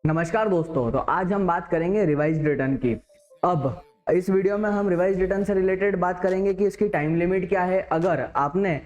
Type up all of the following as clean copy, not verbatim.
नमस्कार दोस्तों, तो आज हम बात करेंगे रिवाइज्ड रिटर्न की। अब इस वीडियो में हम रिवाइज्ड रिटर्न से रिलेटेड बात करेंगे कि इसकी टाइम लिमिट क्या है। अगर आपने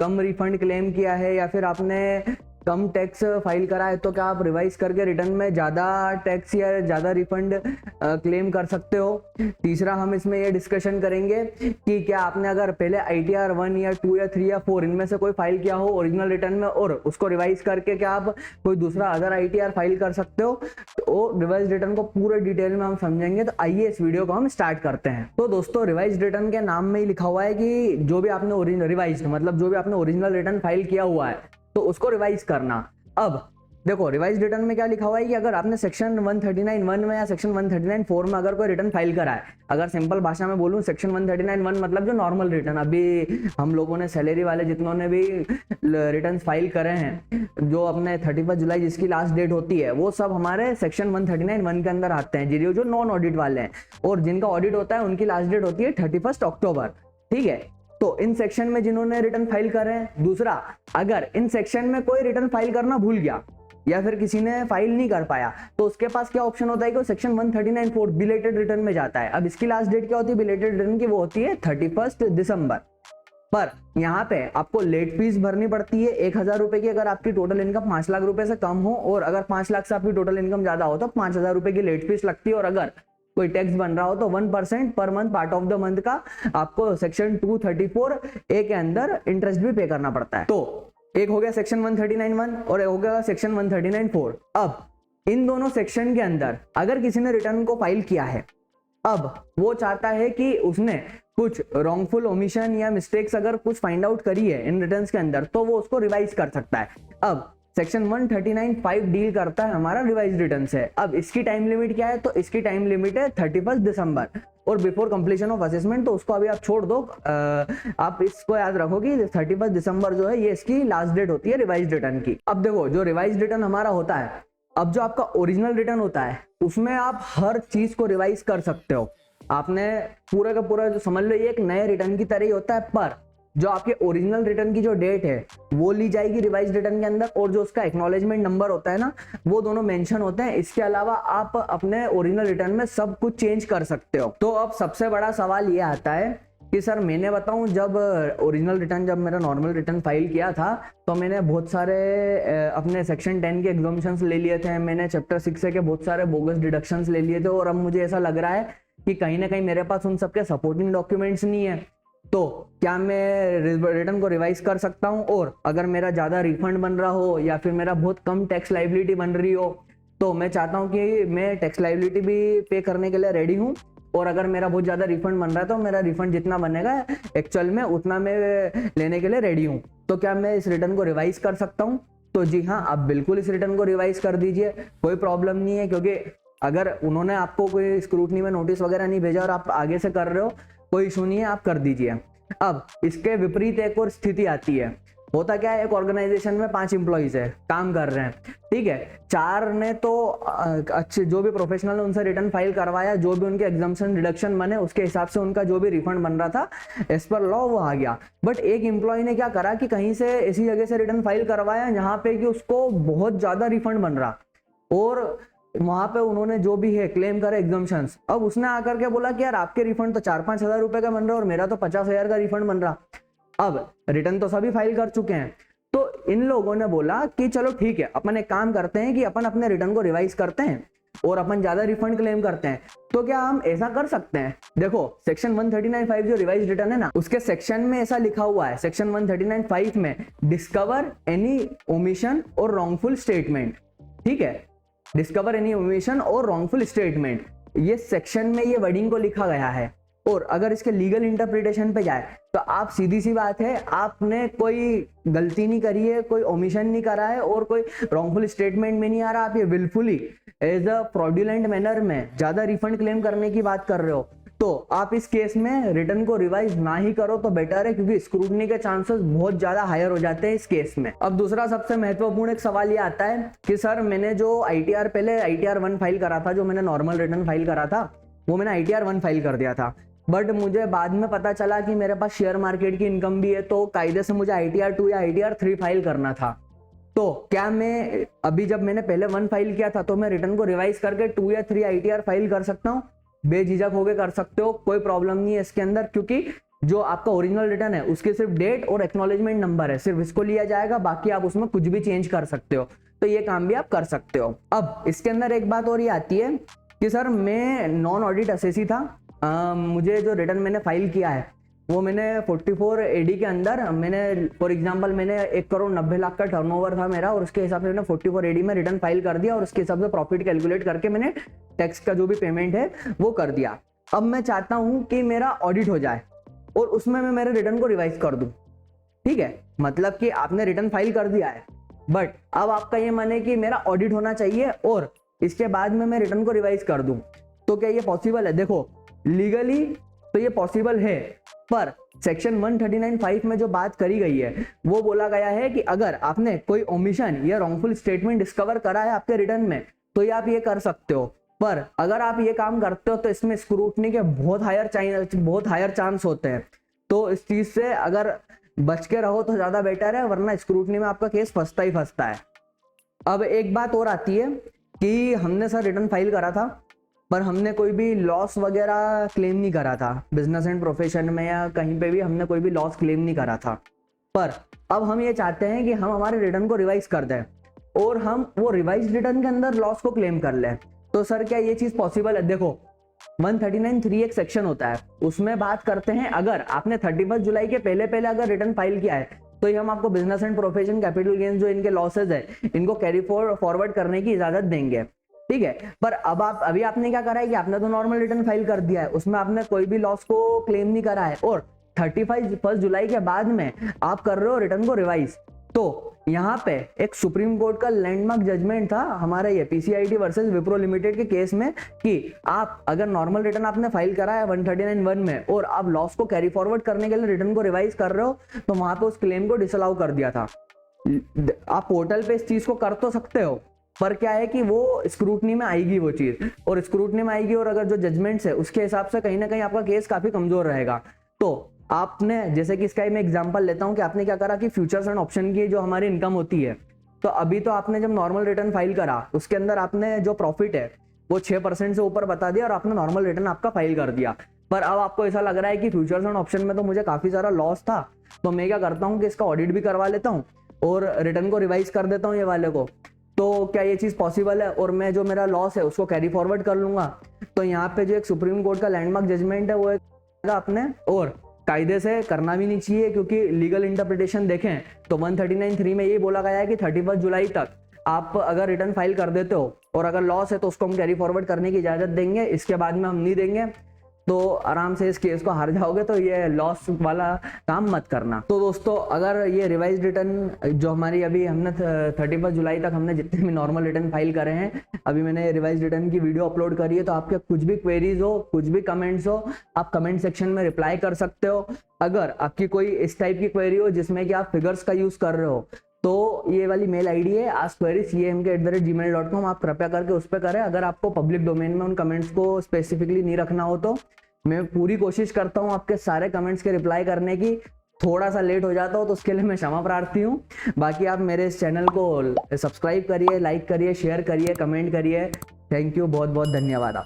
कम रिफंड क्लेम किया है या फिर आपने कम टैक्स फाइल करा है तो क्या आप रिवाइज करके रिटर्न में ज़्यादा टैक्स या ज़्यादा रिफंड क्लेम कर सकते हो। तीसरा, हम इसमें ये डिस्कशन करेंगे कि क्या आपने अगर पहले ITR 1 या 2 या 3 या 4 इनमें से कोई फाइल किया हो ओरिजिनल रिटर्न में और उसको रिवाइज करके क्या आप कोई दूसरा अदर ITR फाइल कर सकते हो। तो रिवाइज रिटर्न को पूरे डिटेल में हम समझेंगे। तो आइए इस वीडियो को हम स्टार्ट करते हैं। तो दोस्तों, रिवाइज रिटर्न के नाम में ही लिखा हुआ है कि जो भी आपने ओरिजिनल रिवाइज मतलब जो भी आपने ओरिजिनल रिटर्न फाइल किया हुआ है तो उसको रिवाइज करना। अब देखो, रिवाइज रिटर्न में क्या लिखा हुआ है कि अगर आपने सेक्शन 139(1) में या सेक्शन 139(4) में अगर कोई रिटर्न फाइल करा है, अगर सिंपल भाषा में बोलूं, सेक्शन 139(1) मतलब जो नॉर्मल रिटर्न अभी हम लोगों ने सैलरी वाले जितनों ने भी रिटर्न फाइल करे हैं, जो अपने 31 जुलाई जिसकी लास्ट डेट होती है, वो सब हमारे सेक्शन 139(1) के अंदर आते हैं। जो नॉन ऑडिट वाले हैं और जिनका ऑडिट होता है उनकी लास्ट डेट होती है 31 अक्टूबर। ठीक है, तो इन सेक्शन में जिन्होंने रिटर्न फाइल करे हैं। दूसरा, अगर इन सेक्शन में कोई रिटर्न फाइल करना भूल गया या फिर किसी ने फाइल नहीं कर पाया तो उसके पास क्या ऑप्शन होता है कि वो सेक्शन 139(4) बिलेटेड रिटर्न में जाता है। अब इसकी लास्ट डेट क्या होती है बिलेटेड रिटर्न की? वो होती है 31 दिसंबर। पर यहाँ पे आपको लेट फीस भरनी पड़ती है 1,000 रुपए की, अगर आपकी टोटल इनकम 5 लाख रुपए से कम हो, और अगर 5 लाख से आपकी टोटल इनकम ज्यादा हो तो 5,000 रुपए की लेट फीस लगती है। और अगर कोई टैक्स बन रहा हो तो 1% per month part of the month का आपको सेक्शन 234A के अंदर इंटरेस्ट भी पे करना पड़ता है। तो एक हो गया सेक्शन 139(1) और एक हो गया सेक्शन 139(4). अब इन दोनों सेक्शन के अंदर अगर किसी ने रिटर्न को फाइल किया है, अब वो चाहता है कि उसने कुछ रॉन्गफुल ओमिशन या मिस्टेक्स अगर कुछ फाइंड आउट करी है इन रिटर्न्स के अंदर तो वो उसको रिवाइज कर सकता है। अब सेक्शन 139(5) डील करता है हमारा रिवाइज रिटर्न से। अब इसकी टाइम लिमिट क्या है? तो इसकी टाइम लिमिट है 31 दिसंबर और बिफोर कंप्लीशन ऑफ असेसमेंट। तो उसको अभी आप छोड़ दो, आप इसको याद रखो कि 31 दिसंबर जो है ये इसकी लास्ट डेट होती है रिवाइज रिटर्न की। अब देखो, जो रिवाइज रिटर्न हमारा होता है, अब जो आपका ओरिजिनल रिटर्न होता है उसमें आप हर चीज को रिवाइज कर सकते हो। आपने पूरा का पूरा जो समझ लो ये एक नए रिटर्न की तरह ही होता है, पर जो आपके ओरिजिनल रिटर्न की जो डेट है वो ली जाएगी रिवाइज रिटर्न के अंदर, और जो उसका एक्नॉलेजमेंट नंबर होता है ना, वो दोनों मेंशन होते हैं। इसके अलावा आप अपने ओरिजिनल रिटर्न में सब कुछ चेंज कर सकते हो। तो अब सबसे बड़ा सवाल ये आता है कि सर, मैंने बताऊं, जब ओरिजिनल रिटर्न जब मेरा नॉर्मल रिटर्न फाइल किया था तो मैंने बहुत सारे अपने सेक्शन 10 के एग्जाम्पशंस ले लिए थे, मैंने चैप्टर 6 के बहुत सारे बोगस डिडक्शंस ले लिए थे, और अब मुझे ऐसा लग रहा है कि कहीं ना कहीं मेरे पास उन सबके सपोर्टिंग डॉक्यूमेंट्स नहीं है। तो क्या मैं रिटर्न को रिवाइज कर सकता हूं? और अगर मेरा ज्यादा रिफंड बन रहा हो या फिर मेरा बहुत कम टैक्स लाइबिलिटी बन रही हो तो मैं चाहता हूं कि मैं टैक्स लाइबिलिटी भी पे करने के लिए रेडी हूं, और अगर मेरा बहुत ज्यादा रिफंड बन रहा है तो मेरा रिफंड जितना बनेगा एक्चुअल में उतना मैं लेने के लिए रेडी हूं। तो क्या मैं इस रिटर्न को रिवाइज कर सकता हूं? तो जी हाँ, आप बिल्कुल इस रिटर्न को रिवाइज कर दीजिए, कोई प्रॉब्लम नहीं है। क्योंकि अगर उन्होंने आपको कोई स्क्रूटनी में नोटिस वगैरह नहीं भेजा और आप आगे से कर रहे हो, कोई इशू नहीं है, आप कर दीजिए। अब इसके विपरीत एक और स्थिति आती है। होता क्या है, एक ऑर्गेनाइजेशन में 5 एम्प्लॉइज है, काम कर रहे हैं, ठीक है। 4 ने तो अच्छे जो भी प्रोफेशनल उनसे रिटर्न फाइल करवाया, जो भी उनके एग्जाम्पशन डिडक्शन बने उसके हिसाब से उनका जो भी रिफंड बन रहा था एज पर लॉ वो आ गया। बट एक एम्प्लॉय ने क्या करा कि कहीं से ऐसी जगह से रिटर्न फाइल करवाया जहां पे कि उसको बहुत ज्यादा रिफंड बन रहा, और वहां पे उन्होंने जो भी है क्लेम करे एग्जाम्पशंस। अब उसने आकर के बोला कि यार आपके रिफंड तो 4-5 हजार रुपए का बन रहा है और मेरा तो 50 हजार का रिफंड बन रहा। अब रिटर्न तो सभी फाइल कर चुके हैं, तो इन लोगों ने बोला कि चलो ठीक है, अपन एक काम करते हैं कि अपन अपने रिटर्न को रिवाइज करते हैं और अपन ज्यादा रिफंड क्लेम करते हैं। तो क्या हम ऐसा कर सकते हैं? देखो, सेक्शन 139(5) जो रिवाइज रिटर्न है ना, उसके सेक्शन में ऐसा लिखा हुआ है, सेक्शन 139(5) में डिस्कवर एनी ओमिशन और रॉन्गफुल स्टेटमेंट। ठीक है, डिस्कवर एनी ओमिशन और रॉन्गफुल स्टेटमेंट, ये सेक्शन में ये वर्डिंग को लिखा गया है। और अगर इसके लीगल इंटरप्रिटेशन पे जाए तो आप सीधी सी बात है, आपने कोई गलती नहीं करी है, कोई ओमिशन नहीं करा है और कोई रॉन्गफुल स्टेटमेंट में नहीं आ रहा, आप ये wilfully as a fraudulent manner में ज्यादा रिफंड क्लेम करने की बात कर रहे हो, तो आप इस केस में रिटर्न को रिवाइज ना ही करो तो बेटर है, क्योंकि स्क्रूटनी के चांसेस बहुत ज्यादा हायर हो जाते हैं इस केस में। अब दूसरा सबसे महत्वपूर्ण एक सवाल ये आता है कि सर, मैंने जो पहले ITR 1 फाइल करा था, जो मैंने नॉर्मल रिटर्न फाइल करा था वो मैंने ITR 1 फाइल कर दिया था, बट मुझे बाद में पता चला कि मेरे पास शेयर मार्केट की इनकम भी है, तो कायदे से मुझे ITR 2 या ITR 3 फाइल करना था। तो क्या मैं अभी जब मैंने पहले 1 फाइल किया था तो मैं रिटर्न को रिवाइज करके 2 या 3 ITR फाइल कर सकता हूँ? बेझिझक होके कर सकते हो, कोई प्रॉब्लम नहीं है इसके अंदर, क्योंकि जो आपका ओरिजिनल रिटर्न है उसके सिर्फ डेट और एक्नॉलेजमेंट नंबर है, सिर्फ इसको लिया जाएगा, बाकी आप उसमें कुछ भी चेंज कर सकते हो। तो ये काम भी आप कर सकते हो। अब इसके अंदर एक बात और ये आती है कि सर मैं नॉन ऑडिट असेसी था, मुझे जो रिटर्न मैंने फाइल किया है वो मैंने 44 AD के अंदर मैंने फॉर एग्जांपल मैंने 1,90,00,000 का टर्नओवर था मेरा, और उसके हिसाब से मैंने 44 AD में रिटर्न फाइल कर दिया, और उसके हिसाब से प्रॉफिट कैलकुलेट करके मैंने टैक्स का जो भी पेमेंट है वो कर दिया। अब मैं चाहता हूं कि मेरा ऑडिट हो जाए और उसमें मैं मेरे रिटर्न को रिवाइज कर दूं। ठीक है, मतलब कि आपने रिटर्न फाइल कर दिया है, बट अब आपका ये मन है कि मेरा ऑडिट होना चाहिए और इसके बाद में मैं रिटर्न को रिवाइज कर दूं। तो क्या ये पॉसिबल है? देखो लीगली तो ये पॉसिबल है, पर सेक्शन 139(5) में जो बात करी गई है वो बोला गया है कि अगर आपने कोई ओमिशन या रॉन्गफुल स्टेटमेंट डिस्कवर करा है आपके रिटर्न में तो ये आप ये कर सकते हो, पर अगर आप ये काम करते हो तो इसमें स्क्रूटनी के बहुत हायर चांस होते हैं। तो इस चीज से अगर बच के रहो तो ज्यादा बेटर है, वरना स्क्रूटनी में आपका केस फंसता ही फंसता है। अब एक बात और आती है कि हमने सर रिटर्न फाइल करा था पर हमने कोई भी लॉस वगैरह क्लेम नहीं करा था, बिजनेस एंड प्रोफेशन में या कहीं पे भी हमने कोई भी लॉस क्लेम नहीं करा था, पर अब हम ये चाहते हैं कि हम हमारे रिटर्न को रिवाइज कर दें और हम वो रिवाइज रिटर्न के अंदर लॉस को क्लेम कर लें। तो सर क्या ये चीज पॉसिबल है? देखो 139(3) एक सेक्शन होता है, उसमें बात करते हैं अगर आपने 31 जुलाई के पहले पहले अगर रिटर्न फाइल किया है तो ये हम आपको business and profession capital gains जो इनके लॉसेज है इनको कैरी फॉरवर्ड करने की इजाजत देंगे। ठीक है, पर अब अभी आपने क्या करा है कि आपने तो नॉर्मल रिटर्न फाइल कर दिया है, उसमें आपने कोई भी लॉस को क्लेम नहीं करा है और 31 जुलाई के बाद में आप कर रहे हो रिटर्न को रिवाइज। तो यहाँ पे एक सुप्रीम कोर्ट का लैंडमार्क जजमेंट था हमारे ये PCIT वर्सेस विप्रो लिमिटेड के केस में कि आप अगर नॉर्मल रिटर्न आपने फाइल करा है 139(1) में और आप लॉस को कैरी फॉरवर्ड करने के लिए रिटर्न को रिवाइज कर रहे हो तो वहां पे उस क्लेम को डिसअलाउ कर दिया था। आप पोर्टल पे इस चीज को कर तो सकते हो, पर क्या है कि वो स्क्रूटनी में आएगी वो चीज, और स्क्रूटनी में आएगी और अगर जो जजमेंट्स है उसके हिसाब से कहीं ना कहीं आपका केस काफी कमजोर रहेगा। तो आपने जैसे कि इसका मैं एग्जांपल लेता हूं कि आपने क्या करा कि फ्यूचर्स एंड ऑप्शन की जो हमारी इनकम होती है, तो अभी तो आपने जब नॉर्मल रिटर्न फाइल करा उसके अंदर आपने जो प्रॉफिट है वो 6% से ऊपर बता दिया और आपने नॉर्मल रिटर्न आपका फाइल कर दिया। पर अब आपको ऐसा लग रहा है कि फ्यूचर्स एंड ऑप्शन में तो मुझे काफी सारा लॉस था, तो मैं क्या करता हूँ कि इसका ऑडिट भी करवा लेता हूँ और रिटर्न को रिवाइज कर देता हूँ ये वाले को। तो क्या ये चीज पॉसिबल है और मैं जो मेरा लॉस है उसको कैरी फॉरवर्ड कर लूंगा? तो यहाँ पे जो एक सुप्रीम कोर्ट का लैंडमार्क जजमेंट है वो आपने और कायदे से करना भी नहीं चाहिए, क्योंकि लीगल इंटरप्रिटेशन देखें तो 139(3) में ये बोला गया है कि 31 जुलाई तक आप अगर रिटर्न फाइल कर देते हो और अगर लॉस है तो उसको हम कैरी फॉरवर्ड करने की इजाजत देंगे, इसके बाद में हम नहीं देंगे। तो आराम से इस केस को हार जाओगे, तो ये लॉस वाला काम मत करना। तो दोस्तों अगर ये रिवाइज रिटर्न जो हमारी अभी हमने 31 जुलाई तक हमने जितने भी नॉर्मल रिटर्न फाइल करे हैं, अभी मैंने रिवाइज रिटर्न की वीडियो अपलोड करी है, तो आपके कुछ भी क्वेरीज हो, कुछ भी कमेंट्स हो, आप कमेंट सेक्शन में रिप्लाई कर सकते हो। अगर आपकी कोई इस टाइप की क्वेरी हो जिसमें कि आप फिगर्स का यूज कर रहे हो तो ये वाली मेल आईडी है askquery@gmail.com, आप कृपया करके उस पर करें। अगर आपको पब्लिक डोमेन में उन कमेंट्स को स्पेसिफिकली नहीं रखना हो तो मैं पूरी कोशिश करता हूँ आपके सारे कमेंट्स के रिप्लाई करने की। थोड़ा सा लेट हो जाता हो तो उसके लिए मैं क्षमा प्रार्थी हूँ। बाकी आप मेरे इस चैनल को सब्सक्राइब करिए, लाइक करिए, शेयर करिए, कमेंट करिए। थैंक यू, बहुत बहुत धन्यवाद आप।